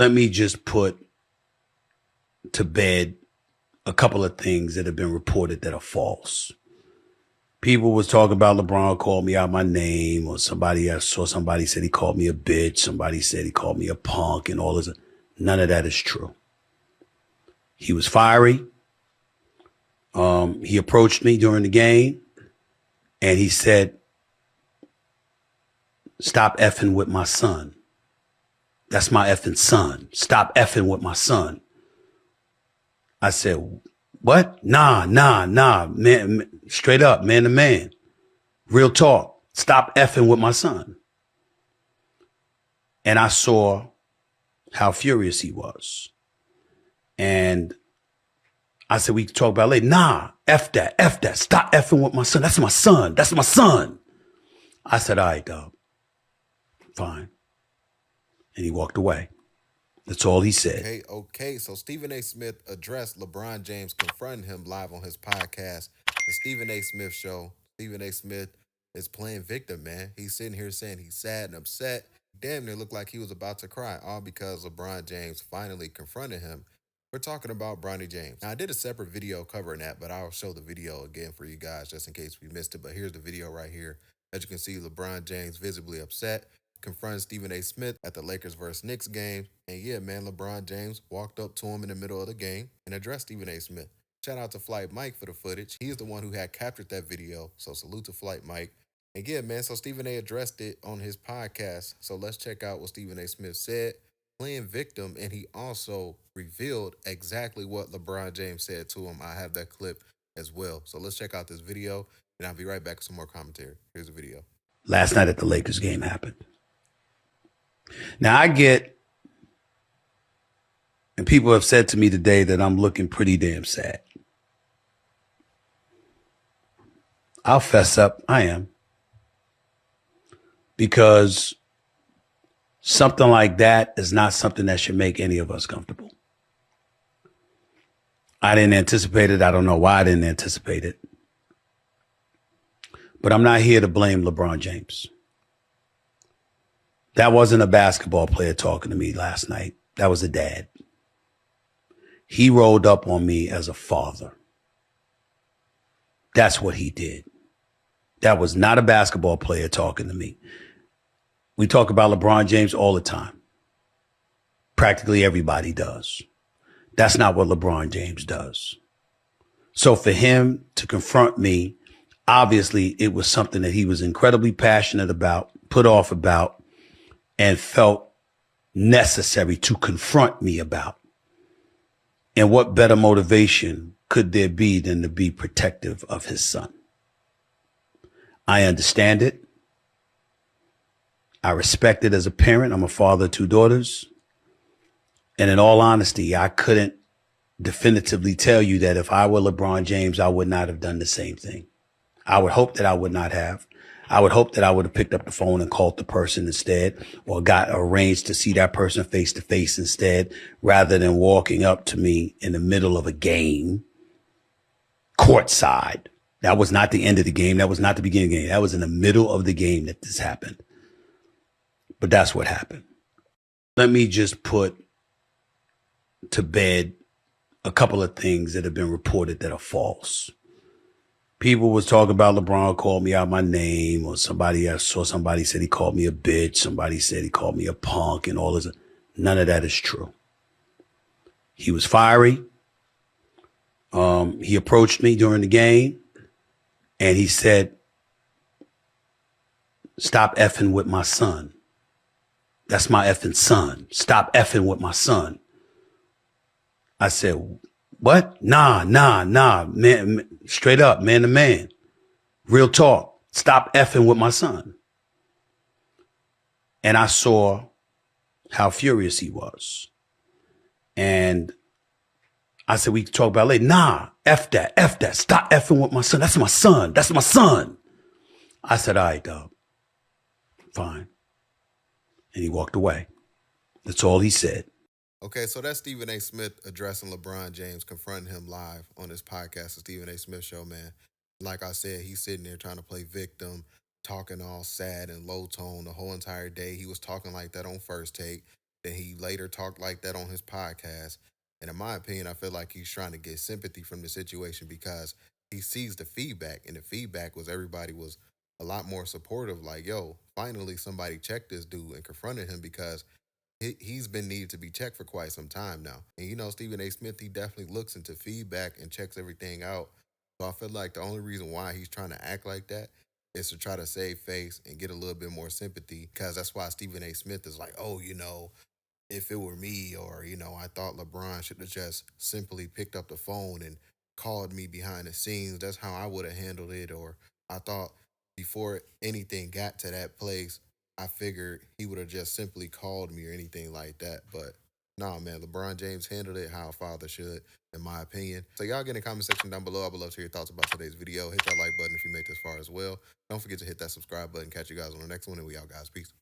Let me just put to bed a couple of things that have been reported that are false. People was talking about LeBron called me out my name, or I saw somebody said he called me a bitch. Somebody said he called me a punk and all this. None of that is true. He was fiery. He approached me during the game and he said, "Stop effing with my son. That's my effing son. Stop effing with my son." I said, "What? Nah, man, straight up, man to man. Real talk. Stop effing with my son." And I saw how furious he was. And I said, "We can talk about it later." "Nah, F that. Stop effing with my son. That's my son. That's my son." I said, "All right, dog. Fine." And he walked away. That's all he said. Okay. So Stephen A. Smith addressed LeBron James confronting him live on his podcast, The Stephen A. Smith Show. Stephen A. Smith is playing victim, man. He's sitting here saying he's sad and upset. Damn near looked like he was about to cry, all because LeBron James finally confronted him. We're talking about Bronny James. Now, I did a separate video covering that, but I'll show the video again for you guys just in case we missed it. But here's the video right here. As you can see, LeBron James visibly upset, confronted Stephen A. Smith at the Lakers vs. Knicks game. And yeah, man, LeBron James walked up to him in the middle of the game and addressed Stephen A. Smith. Shout out to Flight Mike for the footage. He is the one who had captured that video. So salute to Flight Mike. And yeah, man, so Stephen A. addressed it on his podcast. So let's check out what Stephen A. Smith said, playing victim. And he also revealed exactly what LeBron James said to him. I have that clip as well. So let's check out this video and I'll be right back with some more commentary. Here's the video. Last night at the Lakers game happened. Now I get, and people have said to me today that I'm looking pretty damn sad. I'll fess up, I am. Because something like that is not something that should make any of us comfortable. I didn't anticipate it. I don't know why I didn't anticipate it. But I'm not here to blame LeBron James. That wasn't a basketball player talking to me last night. That was a dad. He rolled up on me as a father. That's what he did. That was not a basketball player talking to me. We talk about LeBron James all the time. Practically everybody does. That's not what LeBron James does. So for him to confront me, obviously it was something that he was incredibly passionate about, put off about, and felt necessary to confront me about. And what better motivation could there be than to be protective of his son? I understand it. I respect it as a parent. I'm a father of two daughters. And in all honesty, I couldn't definitively tell you that if I were LeBron James, I would not have done the same thing. I would hope that I would not have. I would hope that I would have picked up the phone and called the person instead, or got arranged to see that person face to face instead, rather than walking up to me in the middle of a game, courtside. That was not the end of the game. That was not the beginning of the game. That was in the middle of the game that this happened. But that's what happened. Let me just put to bed a couple of things that have been reported that are false. People was talking about LeBron called me out my name, or I saw somebody said he called me a bitch. Somebody said he called me a punk and all this. None of that is true. He was fiery. He approached me during the game and he said, "Stop effing with my son. That's my effing son. Stop effing with my son." I said, "What? Nah, man, straight up, man to man. Real talk. Stop effing with my son." And I saw how furious he was. And I said, "We can talk about it later." "Nah, F that. Stop effing with my son. That's my son. That's my son." I said, "All right, dog. Fine." And he walked away. That's all he said. Okay, so that's Stephen A. Smith addressing LeBron James, confronting him live on his podcast, The Stephen A. Smith Show, man. Like I said, he's sitting there trying to play victim, talking all sad and low tone the whole entire day. He was talking like that on First Take. Then he later talked like that on his podcast. And in my opinion, I feel like he's trying to get sympathy from the situation because he sees the feedback, and the feedback was everybody was a lot more supportive. Like, yo, finally somebody checked this dude and confronted him because he's been needed to be checked for quite some time now. And you know, Stephen A. Smith, he definitely looks into feedback and checks everything out. So I feel like the only reason why he's trying to act like that is to try to save face and get a little bit more sympathy. Because that's why Stephen A. Smith is like, oh, you know, if it were me, or you know, I thought LeBron should have just simply picked up the phone and called me behind the scenes. That's how I would have handled it. Or I thought before anything got to that place, I figured he would have just simply called me or anything like that. But nah, man, LeBron James handled it how a father should, in my opinion. So y'all get in the comment section down below. I would love to hear your thoughts about today's video. Hit that like button if you made this far as well. Don't forget to hit that subscribe button. Catch you guys on the next one, and we out, guys. Peace.